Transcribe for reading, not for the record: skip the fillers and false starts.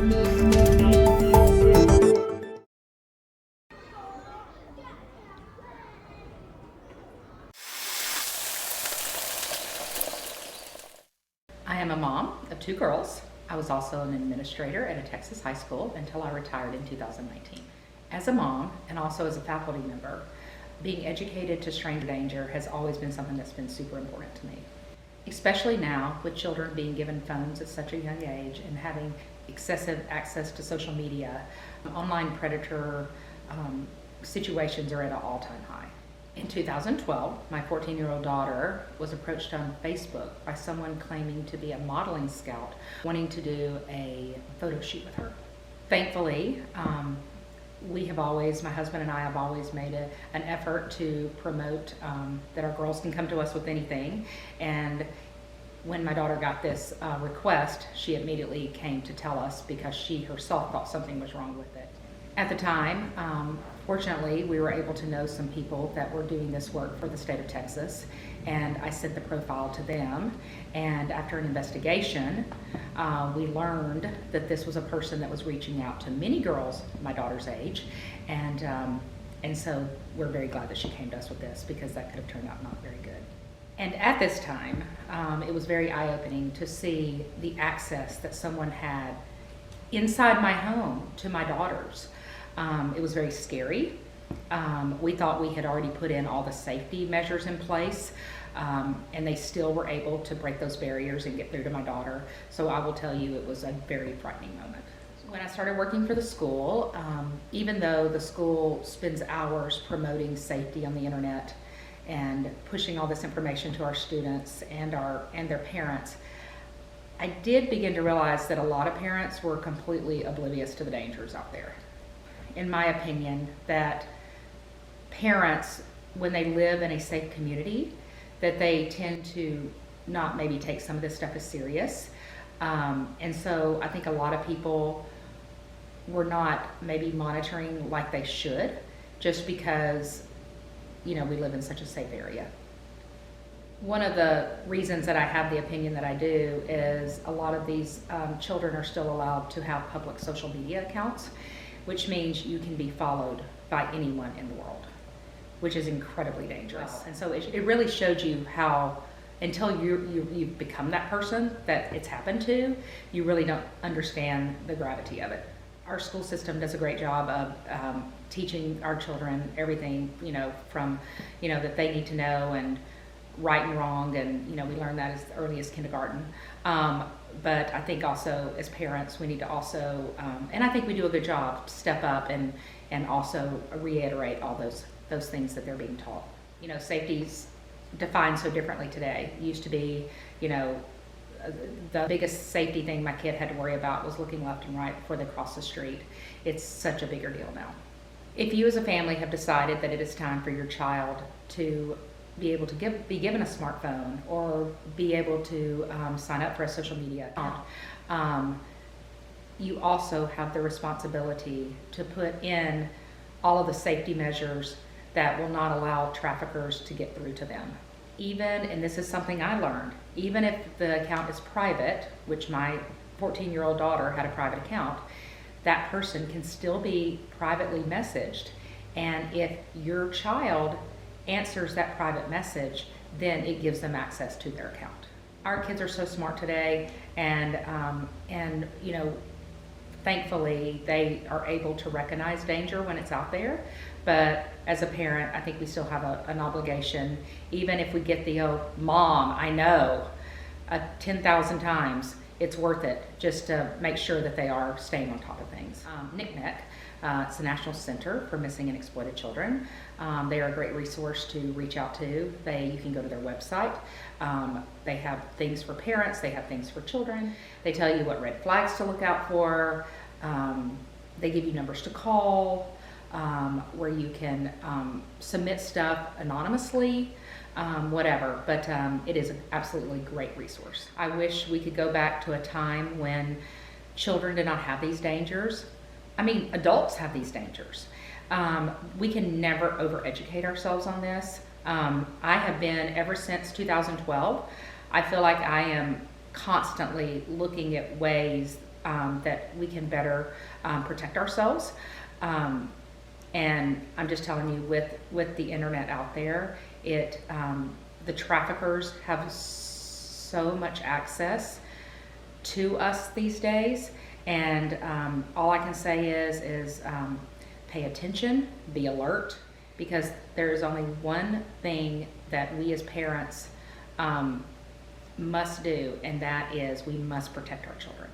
I am a mom of 2 girls. I was also an administrator at a Texas high school until I retired in 2019. As a mom and also as a faculty member, being educated to stranger danger has always been something that's been super important to me. Especially now with children being given phones at such a young age and having excessive access to social media, online predator situations are at an all-time high. In 2012, my 14-year-old daughter was approached on Facebook by someone claiming to be a modeling scout, wanting to do a photo shoot with her. Thankfully, my husband and I have always made an effort to promote that our girls can come to us with anything. And when my daughter got this request, she immediately came to tell us because she herself thought something was wrong with it. At the time, fortunately, we were able to know some people that were doing this work for the state of Texas, and I sent the profile to them. And after an investigation, we learned that this was a person that was reaching out to many girls my daughter's age, and so we're very glad that she came to us with this because that could have turned out not very good. And at this time, it was very eye-opening to see the access that someone had inside my home to my daughters. It was very scary. We thought we had already put in all the safety measures in place, and they still were able to break those barriers and get through to my daughter. So I will tell you, it was a very frightening moment. When I started working for the school, even though the school spends hours promoting safety on the internet and pushing all this information to our students and their parents, I did begin to realize that a lot of parents were completely oblivious to the dangers out there. In my opinion, that parents, when they live in a safe community, that they tend to not maybe take some of this stuff as serious. And so I think a lot of people were not maybe monitoring like they should, just because, we live in such a safe area. One of the reasons that I have the opinion that I do is a lot of these children are still allowed to have public social media accounts, which means you can be followed by anyone in the world, which is incredibly dangerous. And so it really showed you how, until you've become that person that it's happened to, you really don't understand the gravity of it. Our school system does a great job of teaching our children everything, from, that they need to know, and right and wrong, and we learn that as early as kindergarten. But I think also as parents, we need to also, and I think we do a good job, step up and also reiterate all those things that they're being taught. Safety's defined so differently today. It used to be, the biggest safety thing my kid had to worry about was looking left and right before they crossed the street. It's such a bigger deal now. If you as a family have decided that it is time for your child to be able to be given a smartphone or be able to sign up for a social media account, you also have the responsibility to put in all of the safety measures that will not allow traffickers to get through to them. Even, and this is something I learned, even if the account is private, which my 14-year-old daughter had a private account, that person can still be privately messaged. And if your child answers that private message, then it gives them access to their account. Our kids are so smart today, and thankfully they are able to recognize danger when it's out there. But as a parent, I think we still have an obligation, even if we get the mom, I know, 10,000 times, it's worth it just to make sure that they are staying on top of things. NCMEC, it's the National Center for Missing and Exploited Children. They are a great resource to reach out to. You can go to their website. They have things for parents, they have things for children. They tell you what red flags to look out for. They give you numbers to call, where you can submit stuff anonymously, whatever, but it is an absolutely great resource. I wish we could go back to a time when children did not have these dangers. I mean, adults have these dangers. We can never overeducate ourselves on this. I have been, ever since 2012, I feel like I am constantly looking at ways that we can better protect ourselves. And I'm just telling you, with the internet out there, the traffickers have so much access to us these days. And all I can say is pay attention, be alert, because there is only one thing that we as parents must do, and that is we must protect our children.